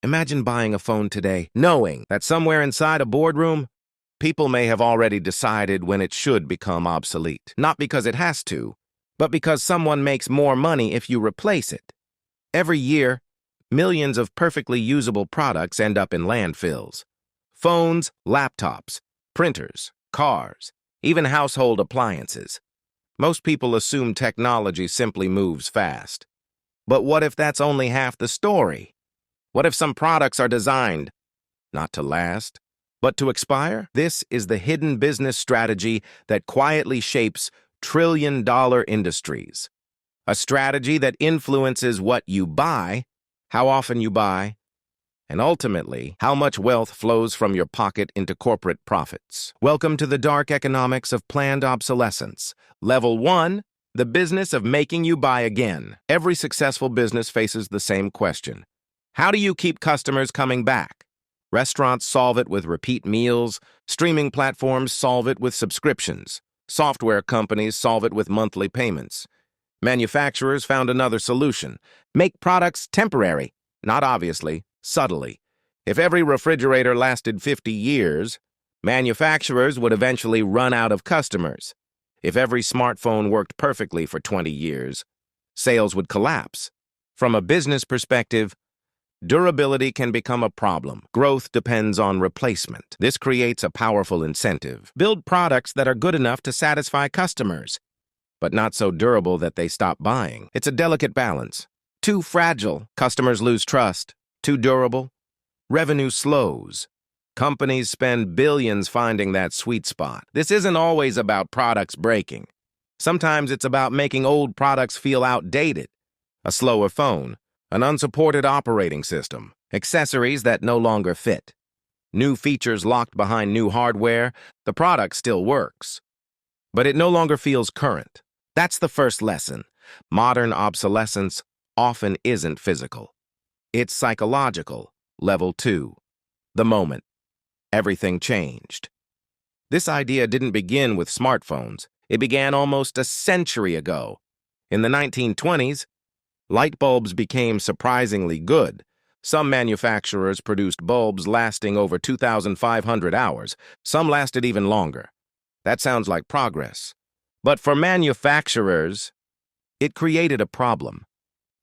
Imagine buying a phone today, knowing that somewhere inside a boardroom, people may have already decided when it should become obsolete. Not because it has to, but because someone makes more money if you replace it. Every year, millions of perfectly usable products end up in landfills. Phones, laptops, printers, cars, even household appliances. Most people assume technology simply moves fast. But what if that's only half the story? What if some products are designed not to last, but to expire? This is the hidden business strategy that quietly shapes trillion-dollar industries. A strategy that influences what you buy, how often you buy, and ultimately, how much wealth flows from your pocket into corporate profits. Welcome to the dark economics of planned obsolescence. Level 1, the business of making you buy again. Every successful business faces the same question. How do you keep customers coming back? Restaurants solve it with repeat meals. Streaming platforms solve it with subscriptions. Software companies solve it with monthly payments. Manufacturers found another solution. Make products temporary, not obviously, subtly. If every refrigerator lasted 50 years, manufacturers would eventually run out of customers. If every smartphone worked perfectly for 20 years, sales would collapse. From a business perspective, durability can become a problem. Growth depends on replacement. This creates a powerful incentive. Build products that are good enough to satisfy customers, but not so durable that they stop buying. It's a delicate balance. Too fragile, customers lose trust. Too durable, revenue slows. Companies spend billions finding that sweet spot. This isn't always about products breaking. Sometimes it's about making old products feel outdated. A slower phone, an unsupported operating system, accessories that no longer fit. New features locked behind new hardware, the product still works, but it no longer feels current. That's the first lesson. Modern obsolescence often isn't physical. It's psychological. Level 2. The moment. Everything changed. This idea didn't begin with smartphones. It began almost a century ago. In the 1920s, light bulbs became surprisingly good. Some manufacturers produced bulbs lasting over 2,500 hours. Some lasted even longer. That sounds like progress. But for manufacturers, it created a problem.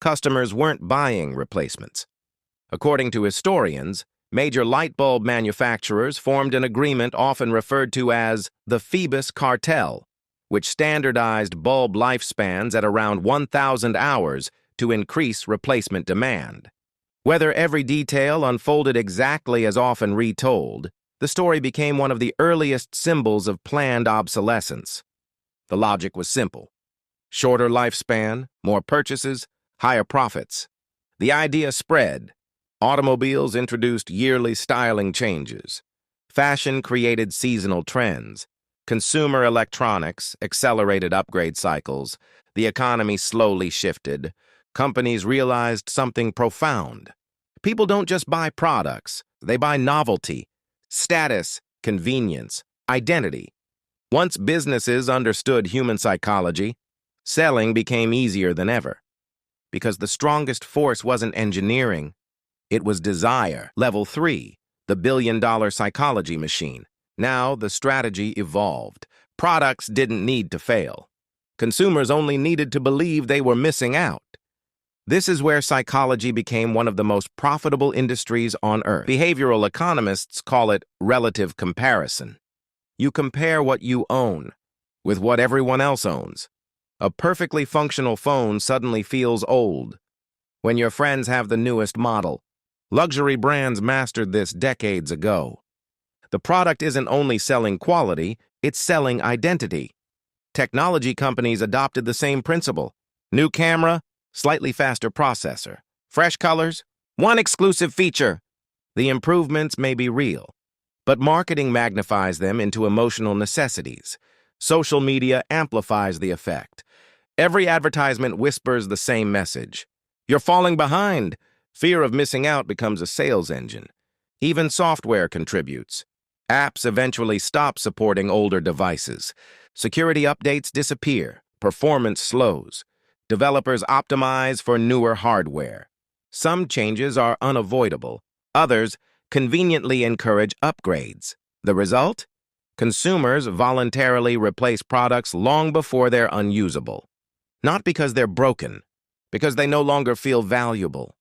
Customers weren't buying replacements. According to historians, major light bulb manufacturers formed an agreement often referred to as the Phoebus cartel, which standardized bulb lifespans at around 1,000 hours to increase replacement demand. Whether every detail unfolded exactly as often retold, the story became one of the earliest symbols of planned obsolescence. The logic was simple. Shorter lifespan, more purchases, higher profits. The idea spread. Automobiles introduced yearly styling changes. Fashion created seasonal trends. Consumer electronics accelerated upgrade cycles. The economy slowly shifted. Companies realized something profound. People don't just buy products, they buy novelty, status, convenience, identity. Once businesses understood human psychology, selling became easier than ever. Because the strongest force wasn't engineering, it was desire. Level 3, the billion-dollar psychology machine. Now the strategy evolved. Products didn't need to fail. Consumers only needed to believe they were missing out. This is where psychology became one of the most profitable industries on earth. Behavioral economists call it relative comparison. You compare what you own with what everyone else owns. A perfectly functional phone suddenly feels old when your friends have the newest model. Luxury brands mastered this decades ago. The product isn't only selling quality, it's selling identity. Technology companies adopted the same principle. New camera, slightly faster processor. Fresh colors, one exclusive feature. The improvements may be real, but marketing magnifies them into emotional necessities. Social media amplifies the effect. Every advertisement whispers the same message. You're falling behind. Fear of missing out becomes a sales engine. Even software contributes. Apps eventually stop supporting older devices. Security updates disappear. Performance slows. Developers optimize for newer hardware. Some changes are unavoidable. Others conveniently encourage upgrades. The result? Consumers voluntarily replace products long before they're unusable. Not because they're broken, because they no longer feel valuable.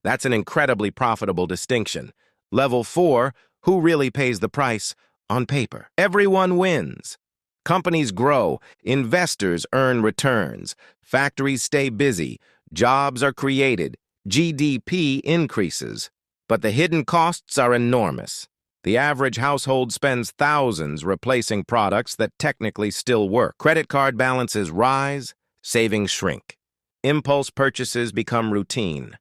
That's an incredibly profitable distinction. Level 4, who really pays the price? On paper, everyone wins. Companies grow, investors earn returns, factories stay busy, jobs are created, GDP increases. But the hidden costs are enormous. The average household spends thousands replacing products that technically still work. Credit card balances rise, savings shrink. Impulse purchases become routine.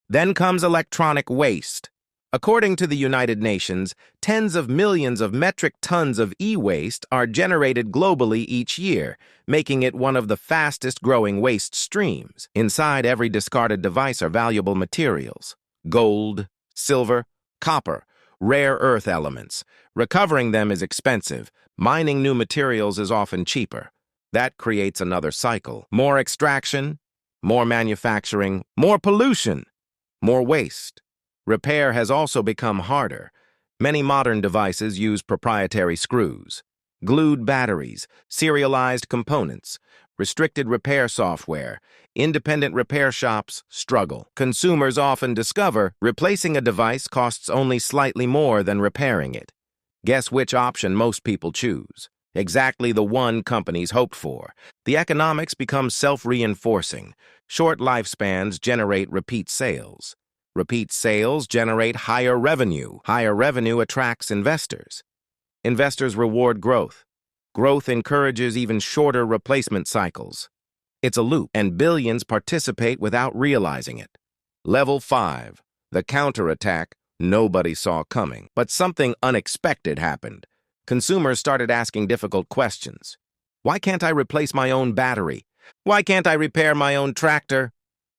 Then comes electronic waste. According to the United Nations, tens of millions of metric tons of e-waste are generated globally each year, making it one of the fastest-growing waste streams. Inside every discarded device are valuable materials: gold, silver, copper, rare earth elements. Recovering them is expensive. Mining new materials is often cheaper. That creates another cycle. More extraction, more manufacturing, more pollution, more waste. Repair has also become harder. Many modern devices use proprietary screws, glued batteries, serialized components, restricted repair software. Independent repair shops struggle. Consumers often discover replacing a device costs only slightly more than repairing it. Guess which option most people choose? Exactly the one companies hoped for. The economics become self-reinforcing. Short lifespans generate repeat sales. Repeat sales generate higher revenue. Higher revenue attracts investors. Investors reward growth. Growth encourages even shorter replacement cycles. It's a loop, and billions participate without realizing it. Level 5, the counterattack nobody saw coming. But something unexpected happened. Consumers started asking difficult questions. Why can't I replace my own battery? Why can't I repair my own tractor?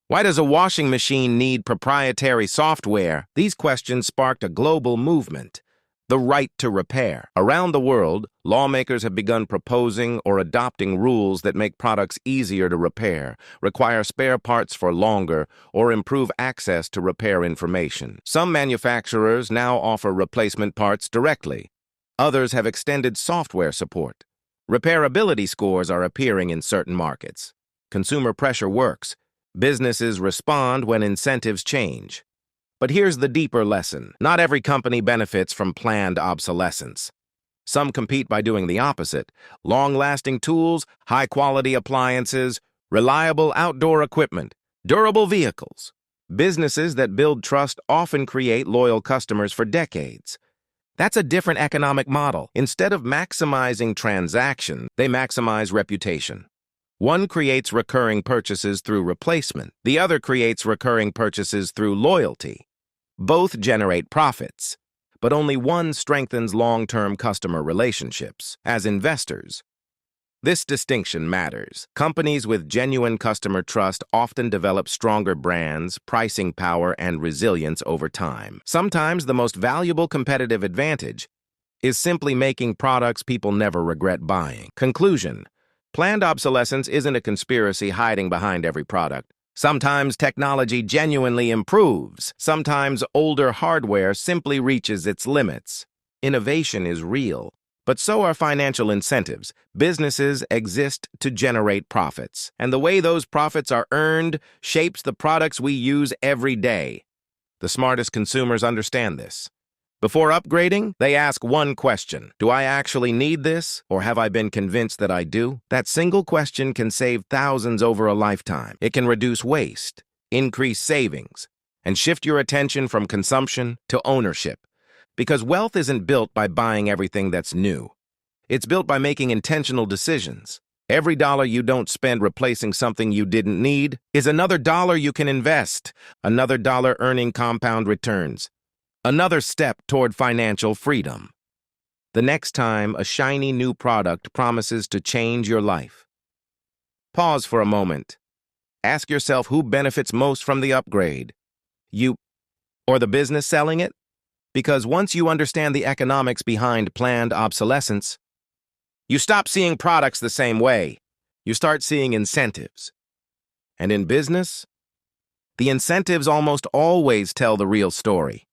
Why does a washing machine need proprietary software? These questions sparked a global movement. The right to repair. Around the world, lawmakers have begun proposing or adopting rules that make products easier to repair, require spare parts for longer, or improve access to repair information. Some manufacturers now offer replacement parts directly. Others have extended software support. Repairability scores are appearing in certain markets. Consumer pressure works. Businesses respond when incentives change. But here's the deeper lesson. Not every company benefits from planned obsolescence. Some compete by doing the opposite. Long-lasting tools, high-quality appliances, reliable outdoor equipment, durable vehicles. Businesses that build trust often create loyal customers for decades. That's a different economic model. Instead of maximizing transaction, they maximize reputation. One creates recurring purchases through replacement. The other creates recurring purchases through loyalty. Both generate profits, but only one strengthens long-term customer relationships. As investors, this distinction matters. Companies with genuine customer trust often develop stronger brands, pricing power, and resilience over time. Sometimes the most valuable competitive advantage is simply making products people never regret buying. Conclusion: planned obsolescence isn't a conspiracy hiding behind every product. Sometimes technology genuinely improves. Sometimes older hardware simply reaches its limits. Innovation is real, but so are financial incentives. Businesses exist to generate profits, and the way those profits are earned shapes the products we use every day. The smartest consumers understand this. Before upgrading, they ask one question: do I actually need this, or have I been convinced that I do? That single question can save thousands over a lifetime. It can reduce waste, increase savings, and shift your attention from consumption to ownership. Because wealth isn't built by buying everything that's new. It's built by making intentional decisions. Every dollar you don't spend replacing something you didn't need is another dollar you can invest, another dollar earning compound returns. Another step toward financial freedom. The next time a shiny new product promises to change your life, pause for a moment. Ask yourself who benefits most from the upgrade, you or the business selling it? Because once you understand the economics behind planned obsolescence, you stop seeing products the same way. You start seeing incentives. And in business, The incentives almost always tell the real story.